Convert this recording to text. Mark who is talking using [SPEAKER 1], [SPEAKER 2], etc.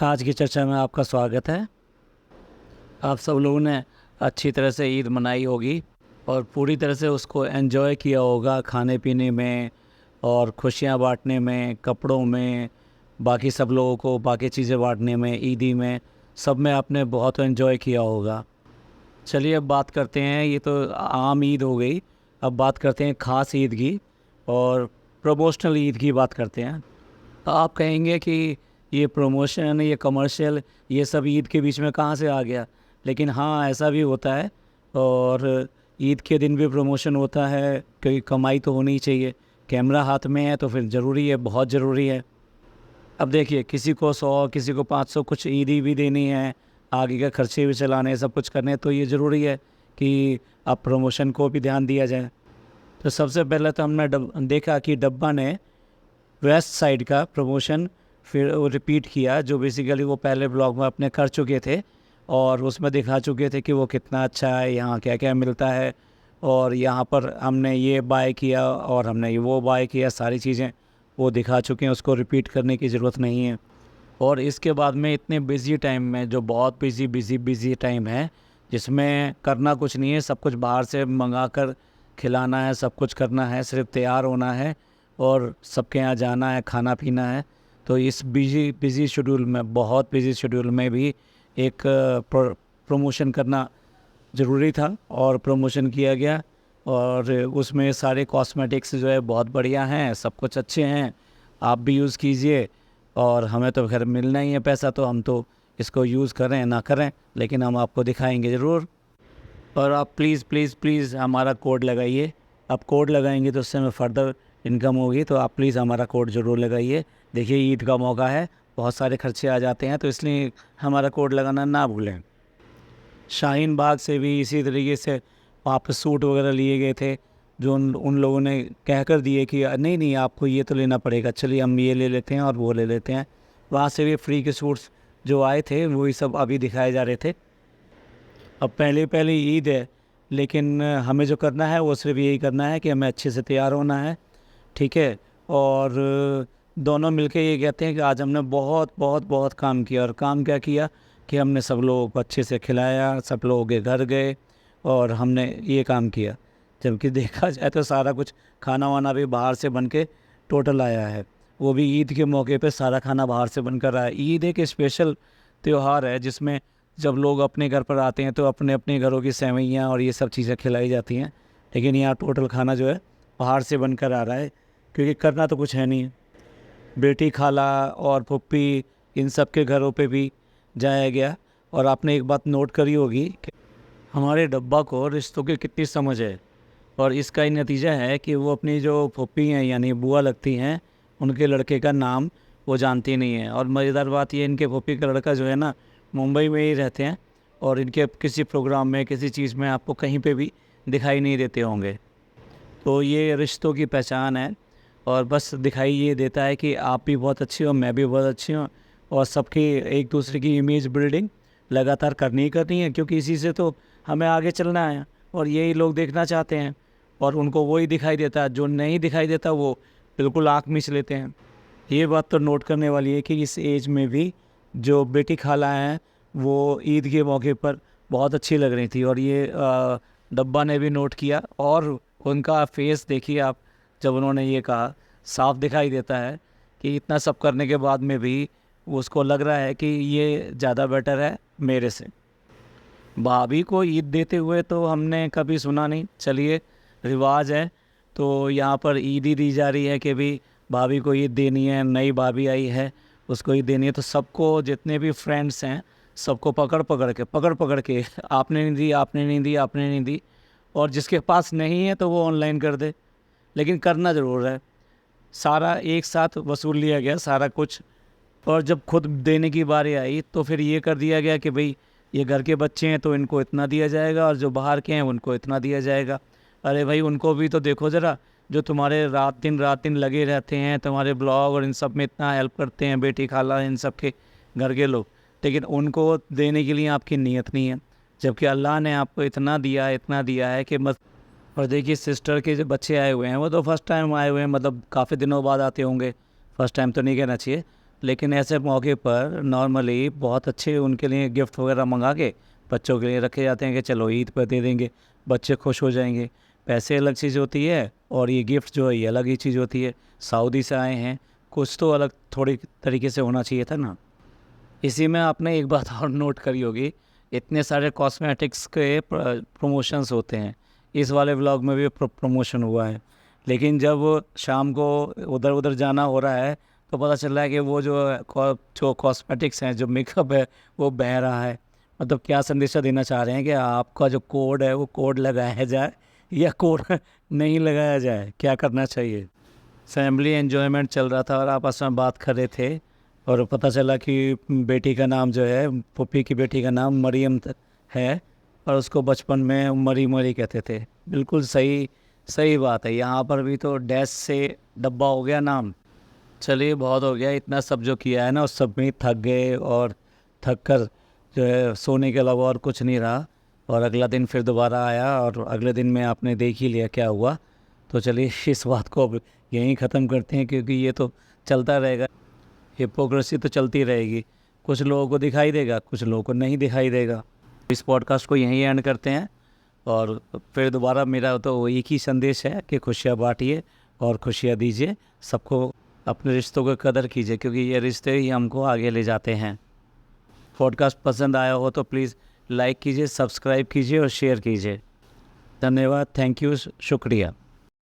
[SPEAKER 1] आज की चर्चा में आपका स्वागत है। आप सब लोगों ने अच्छी तरह से ईद मनाई होगी और पूरी तरह से उसको एंजॉय किया होगा, खाने पीने में और खुशियां बांटने में, कपड़ों में, बाकी सब लोगों को बाकी चीज़ें बांटने में, ईदी में, सब में आपने बहुत एंजॉय किया होगा। चलिए अब बात करते हैं, ये तो आम ईद हो गई, अब बात करते हैं ख़ास ईद की और प्रमोशनल ईद की बात करते हैं। आप कहेंगे कि ये प्रमोशन, ये कमर्शियल, ये सब ईद के बीच में कहाँ से आ गया? लेकिन हाँ, ऐसा भी होता है और ईद के दिन भी प्रमोशन होता है क्योंकि कमाई तो होनी ही चाहिए। कैमरा हाथ में है तो फिर ज़रूरी है, बहुत ज़रूरी है। अब देखिए, किसी को 100, किसी को 500, कुछ ईदी भी देनी है, आगे के खर्चे भी चलाने हैं, सब कुछ करने हैं, तो ये ज़रूरी है कि अब प्रमोशन को भी ध्यान दिया जाए। तो सबसे पहले तो हमने देखा कि डब्बा ने वेस्ट साइड का प्रमोशन फिर वो रिपीट किया, जो बेसिकली वो पहले ब्लॉग में अपने कर चुके थे और उसमें दिखा चुके थे कि वो कितना अच्छा है, यहाँ क्या क्या मिलता है और यहाँ पर हमने ये बाय किया और हमने ये वो बाय किया, सारी चीज़ें वो दिखा चुके हैं, उसको रिपीट करने की ज़रूरत नहीं है। और इसके बाद में इतने बिज़ी टाइम में, जो बहुत बिज़ी टाइम है, जिसमें करना कुछ नहीं है, सब कुछ बाहर से मंगा कर खिलाना है, सब कुछ करना है, सिर्फ तैयार होना है और सबके यहाँ जाना है, खाना पीना है। तो इस बिज़ी शेड्यूल में, बहुत बिज़ी शेड्यूल में भी एक प्रमोशन करना ज़रूरी था और प्रमोशन किया गया। और उसमें सारे कॉस्मेटिक्स जो है बहुत बढ़िया हैं, सब कुछ अच्छे हैं, आप भी यूज़ कीजिए। और हमें तो खैर मिलना ही है पैसा, तो हम तो इसको यूज़ करें ना करें, लेकिन हम आपको दिखाएंगे ज़रूर। और आप प्लीज़ प्लीज़ प्लीज़ हमारा कोड लगाइए। आप कोड लगाएंगे तो उससे हमें फ़र्दर इनकम होगी, तो आप प्लीज़ हमारा कोड ज़रूर लगाइए। देखिए, ईद का मौका है, बहुत सारे खर्चे आ जाते हैं, तो इसलिए हमारा कोड लगाना ना भूलें। शाहीन बाग से भी इसी तरीके से वहाँ पर सूट वगैरह लिए गए थे, जो उन लोगों ने कह कर दिए कि नहीं नहीं, आपको ये तो लेना पड़ेगा, चलिए हम ये ले लेते हैं और वो ले लेते हैं। वहाँ से भी फ्री के सूट्स जो आए थे वही सब अभी दिखाए जा रहे थे। अब पहले पहले ईद है, लेकिन हमें जो करना है वो सिर्फ यही करना है कि हमें अच्छे से तैयार होना है, ठीक है। और दोनों मिलके ये कहते हैं कि आज हमने बहुत बहुत बहुत काम किया। और काम क्या किया कि हमने सब लोगों को अच्छे से खिलाया, सब लोगों के घर गए और हमने ये काम किया। जबकि देखा जाए तो सारा कुछ खाना वाना भी बाहर से बन के टोटल आया है, वो भी ईद के मौके पे सारा खाना बाहर से बनकर आया। ईद एक स्पेशल त्यौहार है जिसमें जब लोग अपने घर पर आते हैं तो अपने अपने घरों की सेवइयाँ और ये सब चीज़ें खिलाई जाती हैं, लेकिन यहाँ टोटल खाना जो है बाहर से बनकर आ रहा है, क्योंकि करना तो कुछ है नहीं। बेटी, खाला और फुप्पी, इन सब के घरों पे भी जाया गया। और आपने एक बात नोट करी होगी कि हमारे डब्बा को रिश्तों की कितनी समझ है, और इसका ही नतीजा है कि वो अपनी जो फुप्पी हैं यानी बुआ लगती हैं, उनके लड़के का नाम वो जानती नहीं है। और मज़ेदार बात ये, इनके फुप्पी का लड़का जो है ना, मुंबई में ही रहते हैं और इनके किसी प्रोग्राम में, किसी चीज़ में आपको कहीं पे भी दिखाई नहीं देते होंगे। तो ये रिश्तों की पहचान है और बस दिखाई ये देता है कि आप भी बहुत अच्छी हो, मैं भी बहुत अच्छी हूँ, और सबकी एक दूसरे की इमेज बिल्डिंग लगातार करनी ही करनी है, क्योंकि इसी से तो हमें आगे चलना है और यही लोग देखना चाहते हैं। और उनको वही दिखाई देता है, जो नहीं दिखाई देता वो बिल्कुल आँख मीच लेते हैं। ये बात तो नोट करने वाली है कि इस एज में भी जो बेटी खाला हैं वो ईद के मौके पर बहुत अच्छी लग रही थी। और ये डब्बा ने भी नोट किया और उनका फेस देखिए आप, जब उन्होंने ये कहा, साफ दिखाई देता है कि इतना सब करने के बाद में भी उसको लग रहा है कि ये ज़्यादा बेटर है मेरे से। भाभी को ईद देते हुए तो हमने कभी सुना नहीं। चलिए, रिवाज है तो यहाँ पर ईद ही दी जा रही है कि भी भाभी को ईद देनी है, नई भाभी आई है उसको ईद देनी है। तो सबको, जितने भी फ्रेंड्स हैं, सबको पकड़ पकड़ के आपने नहीं दी, आपने नहीं दी, आपने नहीं दी। और जिसके पास नहीं है तो वो ऑनलाइन कर दे, लेकिन करना ज़रूर है। सारा एक साथ वसूल लिया गया सारा कुछ। और जब खुद देने की बारी आई तो फिर ये कर दिया गया कि भाई ये घर के बच्चे हैं तो इनको इतना दिया जाएगा और जो बाहर के हैं उनको इतना दिया जाएगा। अरे भाई, उनको भी तो देखो ज़रा, जो तुम्हारे रात दिन लगे रहते हैं, तुम्हारे ब्लॉग और इन सब में इतना हेल्प करते हैं, बेटी, खाला, इन सब के घर के लोग, लेकिन उनको देने के लिए आपकी नीयत नहीं है, जबकि अल्लाह ने आपको इतना दिया है कि मत। और देखिए, सिस्टर के जो बच्चे आए हुए हैं वो तो फर्स्ट टाइम आए हुए हैं, मतलब काफ़ी दिनों बाद आते होंगे, फर्स्ट टाइम तो नहीं कहना चाहिए, लेकिन ऐसे मौके पर नॉर्मली बहुत अच्छे उनके लिए गिफ्ट वगैरह मंगा के बच्चों के लिए रखे जाते हैं कि चलो ईद पर दे देंगे, बच्चे खुश हो जाएंगे। पैसे अलग चीज़ होती है और ये गिफ्ट जो है ये अलग ही चीज़ होती है। सऊदी से आए हैं, कुछ तो अलग थोड़ी तरीके से होना चाहिए था ना। इसी में आपने एक बात और नोट करी होगी, इतने सारे कॉस्मेटिक्स के प्रमोशंस होते हैं। इस वाले व्लॉग में भी प्रमोशन हुआ है, लेकिन जब शाम को उधर उधर जाना हो रहा है तो पता चल रहा है कि वो जो कॉस्मेटिक्स हैं, जो मेकअप है, वो बह रहा है। मतलब क्या संदेशा देना चाह रहे हैं कि आपका जो कोड है वो कोड लगाया जाए या कोड नहीं लगाया जाए, क्या करना चाहिए। फैमिली एन्जॉयमेंट चल रहा था और आपस में बात कर रहे थे और पता चला कि बेटी का नाम जो है, पुप्पी की बेटी का नाम मरियम है और उसको बचपन में मरी मरी कहते थे। बिल्कुल सही सही बात है, यहाँ पर भी तो डैश से डब्बा हो गया नाम। चलिए बहुत हो गया, इतना सब जो किया है ना उस सब में थक गए और थक कर जो है सोने के अलावा और कुछ नहीं रहा। और अगला दिन फिर दोबारा आया और अगले दिन में आपने देख ही लिया क्या हुआ। तो चलिए इस बात को अब यहीं ख़त्म करते हैं, क्योंकि ये तो चलता रहेगा, हिपोक्रेसी तो चलती रहेगी। कुछ लोगों को दिखाई देगा, कुछ लोगों को नहीं दिखाई देगा। इस पॉडकास्ट को यहीं एंड करते हैं और फिर दोबारा मेरा तो एक ही संदेश है कि खुशियाँ बांटिए और खुशियाँ दीजिए सबको। अपने रिश्तों की कदर कीजिए, क्योंकि ये रिश्ते ही हमको आगे ले जाते हैं। पॉडकास्ट पसंद आया हो तो प्लीज़ लाइक कीजिए, सब्सक्राइब कीजिए और शेयर कीजिए। धन्यवाद, थैंक यू, शुक्रिया।